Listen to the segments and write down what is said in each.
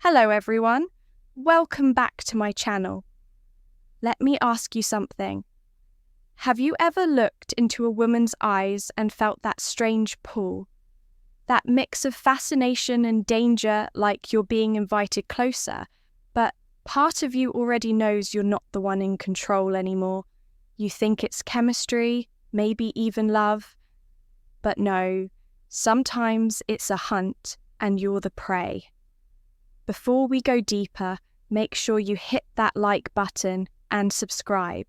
Hello everyone, welcome back to my channel. Let me ask you something. Have you ever looked into a woman's eyes and felt that strange pull? That mix of fascination and danger, like you're being invited closer, but part of you already knows you're not the one in control anymore. You think it's chemistry, maybe even love. But no, sometimes it's a hunt and you're the prey. Before we go deeper, make sure you hit that like button and subscribe,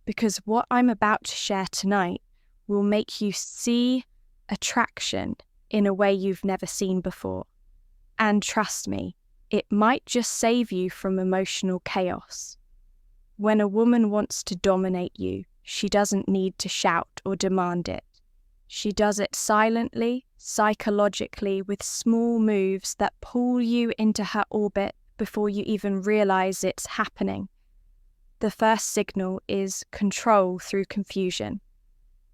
because what I'm about to share tonight will make you see attraction in a way you've never seen before. And trust me, it might just save you from emotional chaos. When a woman wants to dominate you, she doesn't need to shout or demand it. She does it silently, psychologically, with small moves that pull you into her orbit before you even realize it's happening. The first signal is control through confusion.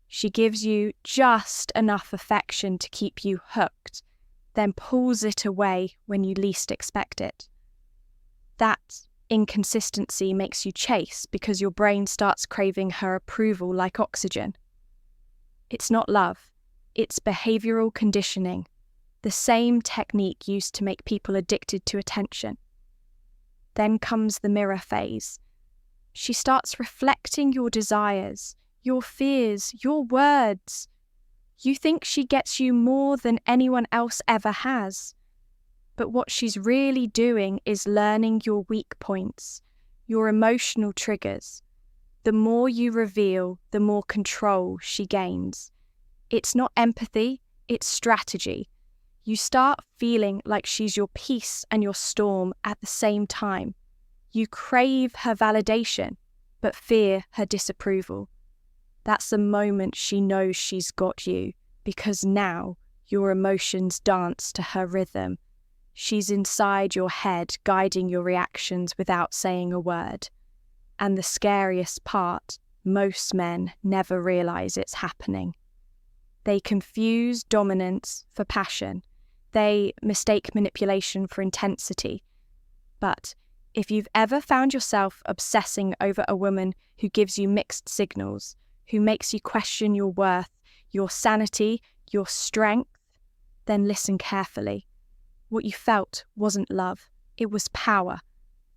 She gives you just enough affection to keep you hooked, then pulls it away when you least expect it. That inconsistency makes you chase because your brain starts craving her approval like oxygen. It's not love, it's behavioral conditioning, the same technique used to make people addicted to attention. Then comes the mirror phase. She starts reflecting your desires, your fears, your words. You think she gets you more than anyone else ever has. But what she's really doing is learning your weak points, your emotional triggers. The more you reveal, the more control she gains. It's not empathy, it's strategy. You start feeling like she's your peace and your storm at the same time. You crave her validation, but fear her disapproval. That's the moment she knows she's got you, because now your emotions dance to her rhythm. She's inside your head, guiding your reactions without saying a word. And the scariest part, most men never realize it's happening. They confuse dominance for passion. They mistake manipulation for intensity. But if you've ever found yourself obsessing over a woman who gives you mixed signals, who makes you question your worth, your sanity, your strength, then listen carefully. What you felt wasn't love, it was power.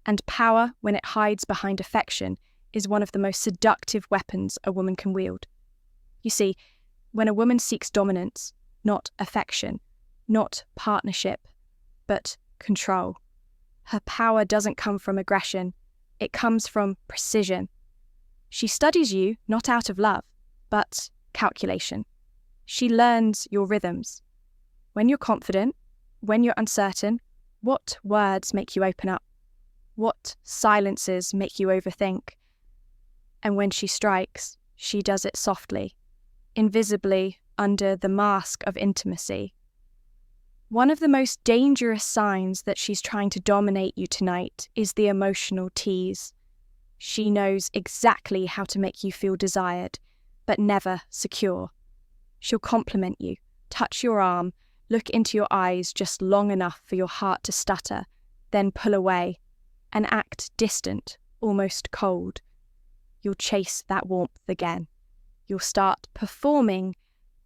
And power, when it hides behind affection, is one of the most seductive weapons a woman can wield. You see, when a woman seeks dominance, not affection, not partnership, but control, her power doesn't come from aggression, it comes from precision. She studies you not out of love, but calculation. She learns your rhythms. When you're confident, when you're uncertain, what words make you open up? What silences make you overthink? And when she strikes, she does it softly, invisibly under the mask of intimacy. One of the most dangerous signs that she's trying to dominate you tonight is the emotional tease. She knows exactly how to make you feel desired, but never secure. She'll compliment you, touch your arm, look into your eyes just long enough for your heart to stutter, then pull away, and act distant, almost cold. You'll chase that warmth again. You'll start performing,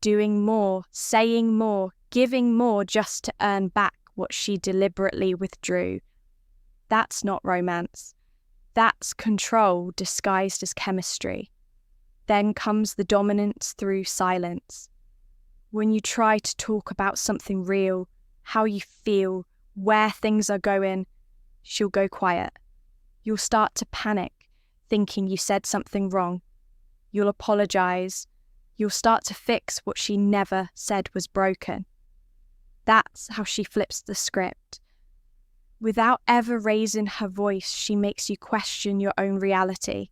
doing more, saying more, giving more just to earn back what she deliberately withdrew. That's not romance. That's control disguised as chemistry. Then comes the dominance through silence. When you try to talk about something real, how you feel, where things are going, she'll go quiet. You'll start to panic, thinking you said something wrong. You'll apologize. You'll start to fix what she never said was broken. That's how she flips the script. Without ever raising her voice, she makes you question your own reality.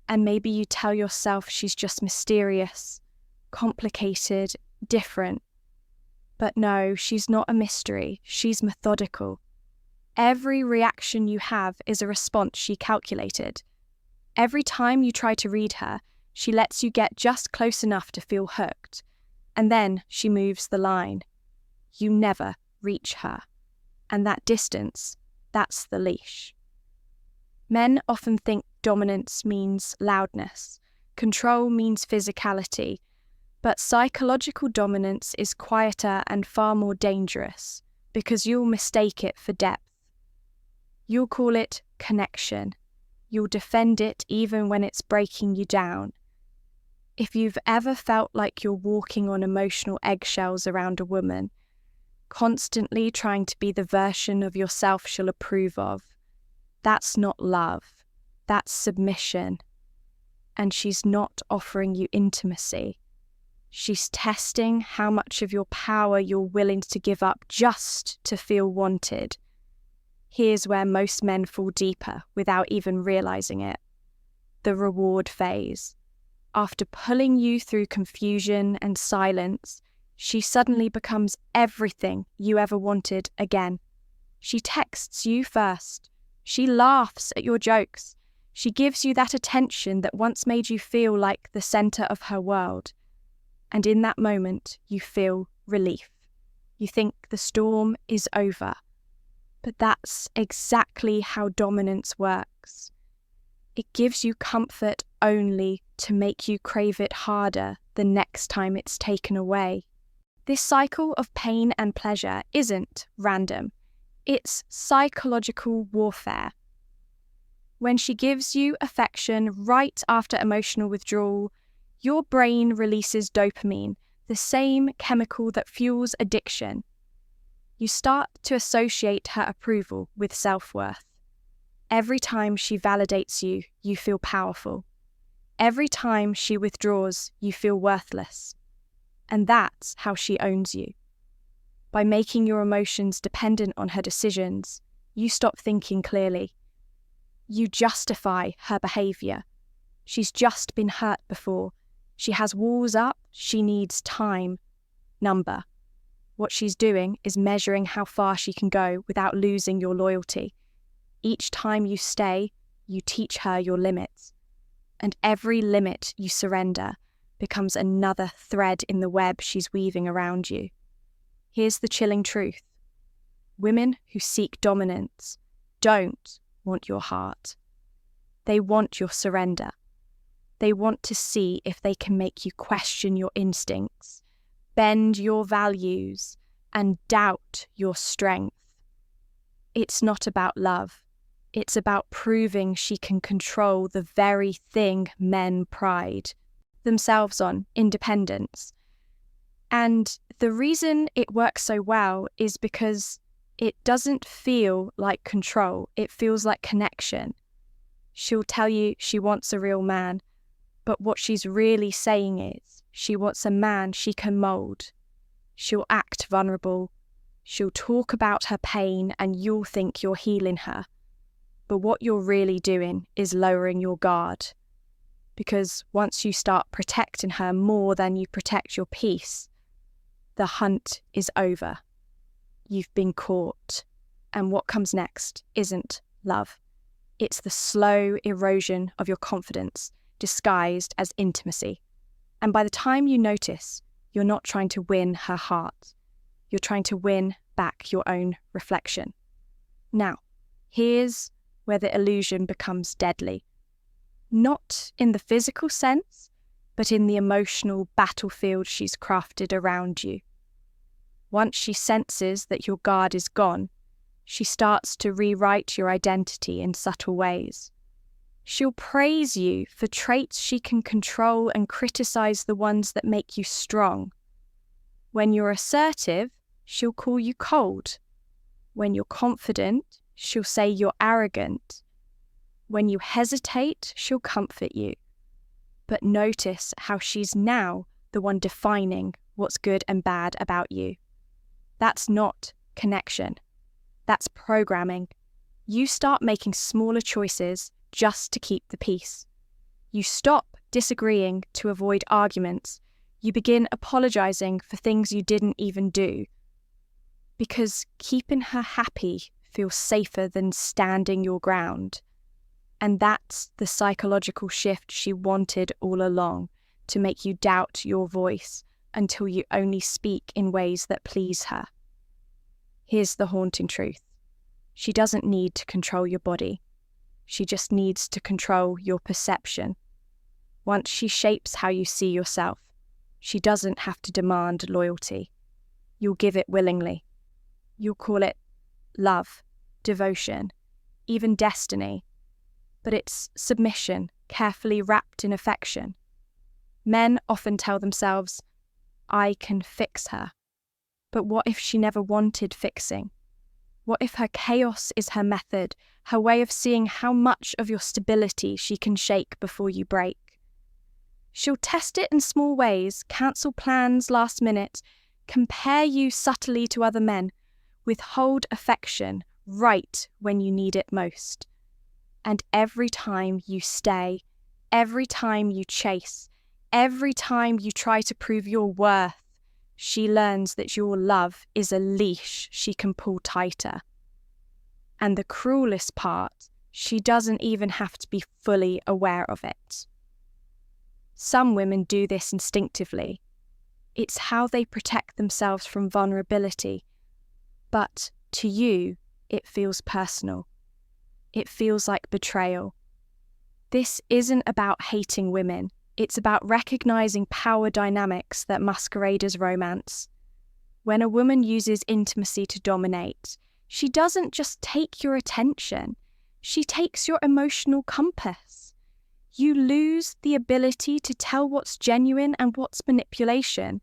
And maybe you tell yourself she's just mysterious, complicated, different. But no, she's not a mystery. She's methodical. Every reaction you have is a response she calculated. Every time you try to read her, she lets you get just close enough to feel hooked. And then she moves the line. You never reach her. And that distance, that's the leash. Men often think dominance means loudness, control means physicality, but psychological dominance is quieter and far more dangerous because you'll mistake it for depth. You'll call it connection. You'll defend it even when it's breaking you down. If you've ever felt like you're walking on emotional eggshells around a woman, constantly trying to be the version of yourself she'll approve of, that's not love, that's submission. And she's not offering you intimacy. She's testing how much of your power you're willing to give up just to feel wanted. Here's where most men fall deeper without even realizing it. The reward phase. After pulling you through confusion and silence, she suddenly becomes everything you ever wanted again. She texts you first. She laughs at your jokes. She gives you that attention that once made you feel like the center of her world. And in that moment, you feel relief. You think the storm is over. But that's exactly how dominance works. It gives you comfort only to make you crave it harder the next time it's taken away. This cycle of pain and pleasure isn't random. It's psychological warfare. When she gives you affection right after emotional withdrawal, your brain releases dopamine, the same chemical that fuels addiction. You start to associate her approval with self-worth. Every time she validates you, you feel powerful. Every time she withdraws, you feel worthless. And that's how she owns you. By making your emotions dependent on her decisions, you stop thinking clearly. You justify her behavior. She's just been hurt before. She has walls up, she needs time. Number. What she's doing is measuring how far she can go without losing your loyalty. Each time you stay, you teach her your limits. And every limit you surrender becomes another thread in the web she's weaving around you. Here's the chilling truth. Women who seek dominance don't want your heart. They want your surrender. They want to see if they can make you question your instincts, bend your values, and doubt your strength. It's not about love. It's about proving she can control the very thing men pride themselves on, independence. And the reason it works so well is because it doesn't feel like control. It feels like connection. She'll tell you she wants a real man, but what she's really saying is she wants a man she can mold. She'll act vulnerable. She'll talk about her pain and you'll think you're healing her. But what you're really doing is lowering your guard. Because once you start protecting her more than you protect your peace, the hunt is over. You've been caught. And what comes next isn't love. It's the slow erosion of your confidence, disguised as intimacy. And by the time you notice, you're not trying to win her heart. You're trying to win back your own reflection. Now, here's where the illusion becomes deadly. Not in the physical sense, but in the emotional battlefield she's crafted around you. Once she senses that your guard is gone, she starts to rewrite your identity in subtle ways. She'll praise you for traits she can control and criticize the ones that make you strong. When you're assertive, she'll call you cold. When you're confident, she'll say you're arrogant. When you hesitate, she'll comfort you. But notice how she's now the one defining what's good and bad about you. That's not connection. That's programming. You start making smaller choices just to keep the peace. You stop disagreeing to avoid arguments. You begin apologizing for things you didn't even do. Because keeping her happy feels safer than standing your ground. And that's the psychological shift she wanted all along, to make you doubt your voice until you only speak in ways that please her. Here's the haunting truth. She doesn't need to control your body. She just needs to control your perception. Once she shapes how you see yourself, she doesn't have to demand loyalty. You'll give it willingly. You'll call it love, devotion, even destiny. But it's submission, carefully wrapped in affection. Men often tell themselves, I can fix her. But what if she never wanted fixing? What if her chaos is her method, her way of seeing how much of your stability she can shake before you break? She'll test it in small ways, cancel plans last minute, compare you subtly to other men, withhold affection right when you need it most. And every time you stay, every time you chase, every time you try to prove your worth, she learns that your love is a leash she can pull tighter. And the cruelest part, she doesn't even have to be fully aware of it. Some women do this instinctively. It's how they protect themselves from vulnerability. But to you, it feels personal. It feels like betrayal. This isn't about hating women. It's about recognizing power dynamics that masquerade as romance. When a woman uses intimacy to dominate, she doesn't just take your attention, she takes your emotional compass. You lose the ability to tell what's genuine and what's manipulation.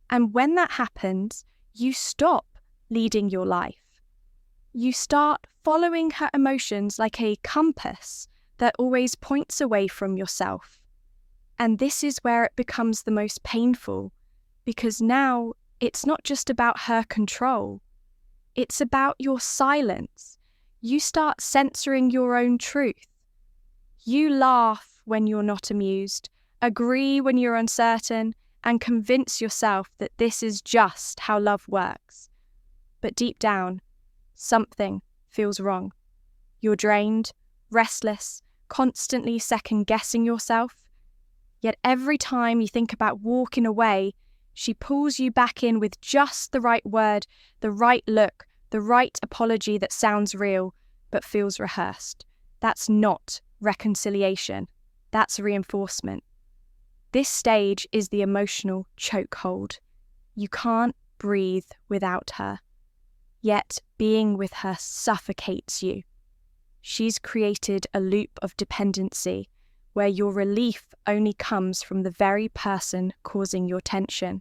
And when that happens, you stop leading your life. You start following her emotions like a compass that always points away from yourself. And this is where it becomes the most painful, because now it's not just about her control. It's about your silence. You start censoring your own truth. You laugh when you're not amused, agree when you're uncertain, and convince yourself that this is just how love works. But deep down, something feels wrong. You're drained, restless, constantly second-guessing yourself. Yet every time you think about walking away, she pulls you back in with just the right word, the right look, the right apology that sounds real but feels rehearsed. That's not reconciliation. That's reinforcement. This stage is the emotional chokehold. You can't breathe without her. Yet being with her suffocates you. She's created a loop of dependency where your relief only comes from the very person causing your tension.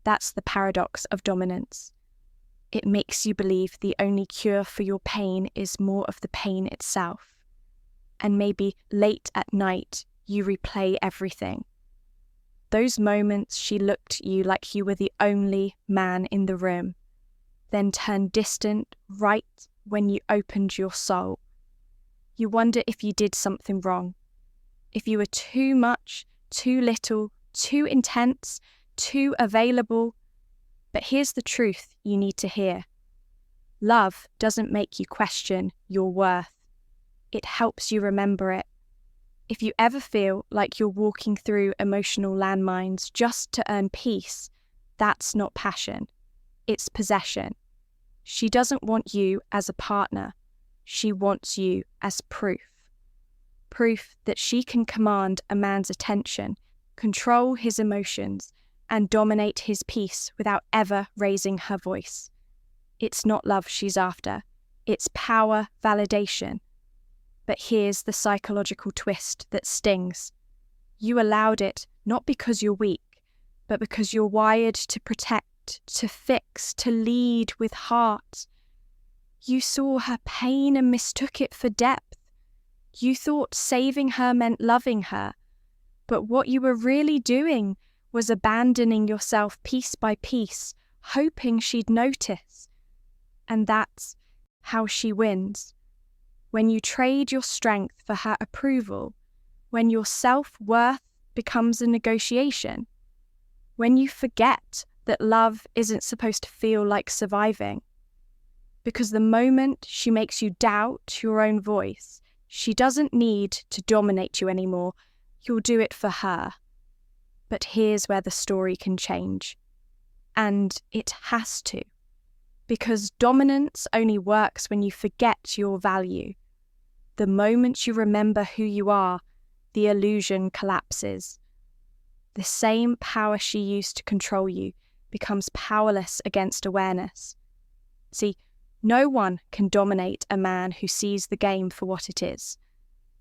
That's the paradox of dominance. It makes you believe the only cure for your pain is more of the pain itself. And maybe late at night, you replay everything. Those moments she looked at you like you were the only man in the room, then turned distant right when you opened your soul. You wonder if you did something wrong. If you were too much, too little, too intense, too available. But here's the truth you need to hear. Love doesn't make you question your worth. It helps you remember it. If you ever feel like you're walking through emotional landmines just to earn peace, that's not passion. It's possession. She doesn't want you as a partner. She wants you as proof. Proof that she can command a man's attention, control his emotions, and dominate his peace without ever raising her voice. It's not love she's after. It's power validation. But here's the psychological twist that stings. You allowed it not because you're weak, but because you're wired to protect, to fix, to lead with heart. You saw her pain and mistook it for depth. You thought saving her meant loving her, but what you were really doing was abandoning yourself piece by piece, hoping she'd notice. And that's how she wins. When you trade your strength for her approval, when your self-worth becomes a negotiation, when you forget that love isn't supposed to feel like surviving. Because the moment she makes you doubt your own voice, she doesn't need to dominate you anymore. You'll do it for her. But here's where the story can change. And it has to. Because dominance only works when you forget your value. The moment you remember who you are, the illusion collapses. The same power she used to control you becomes powerless against awareness. See, no one can dominate a man who sees the game for what it is.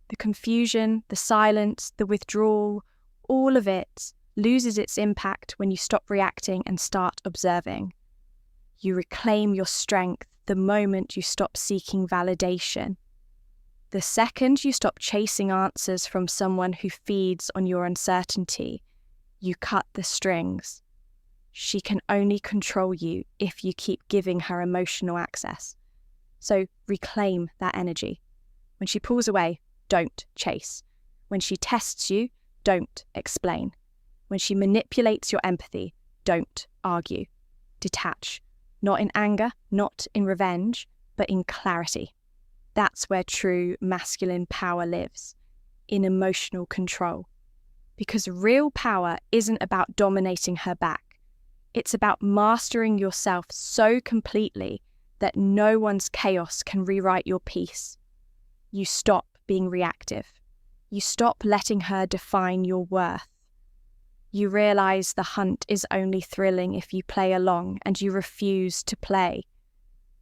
The confusion, the silence, the withdrawal, all of it loses its impact when you stop reacting and start observing. You reclaim your strength the moment you stop seeking validation. The second you stop chasing answers from someone who feeds on your uncertainty, you cut the strings. She can only control you if you keep giving her emotional access. So reclaim that energy. When she pulls away, don't chase. When she tests you, don't explain. When she manipulates your empathy, don't argue. Detach. Not in anger, not in revenge, but in clarity. That's where true masculine power lives, in emotional control. Because real power isn't about dominating her back. It's about mastering yourself so completely that no one's chaos can rewrite your peace. You stop being reactive. You stop letting her define your worth. You realize the hunt is only thrilling if you play along and you refuse to play.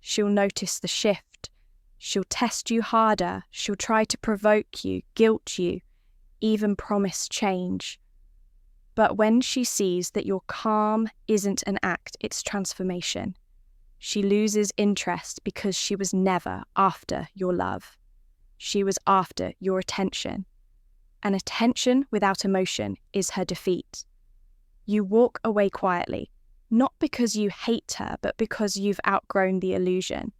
She'll notice the shift. She'll test you harder. She'll try to provoke you, guilt you, even promise change. But when she sees that your calm isn't an act, it's transformation. She loses interest because she was never after your love. She was after your attention. And attention without emotion is her defeat. You walk away quietly, not because you hate her, but because you've outgrown the illusion.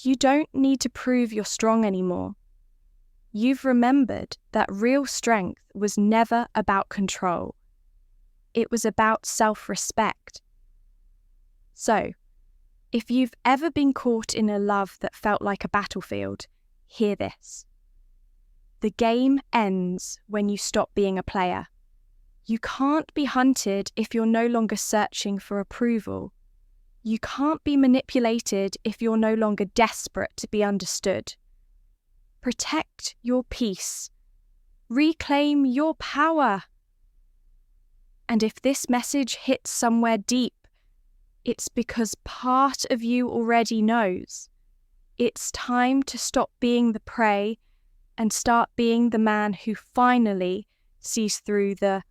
You don't need to prove you're strong anymore. You've remembered that real strength was never about control. It was about self-respect. So, if you've ever been caught in a love that felt like a battlefield, hear this. The game ends when you stop being a player. You can't be hunted if you're no longer searching for approval. You can't be manipulated if you're no longer desperate to be understood. Protect your peace. Reclaim your power. And if this message hits somewhere deep, it's because part of you already knows. It's time to stop being the prey and start being the man who finally sees through the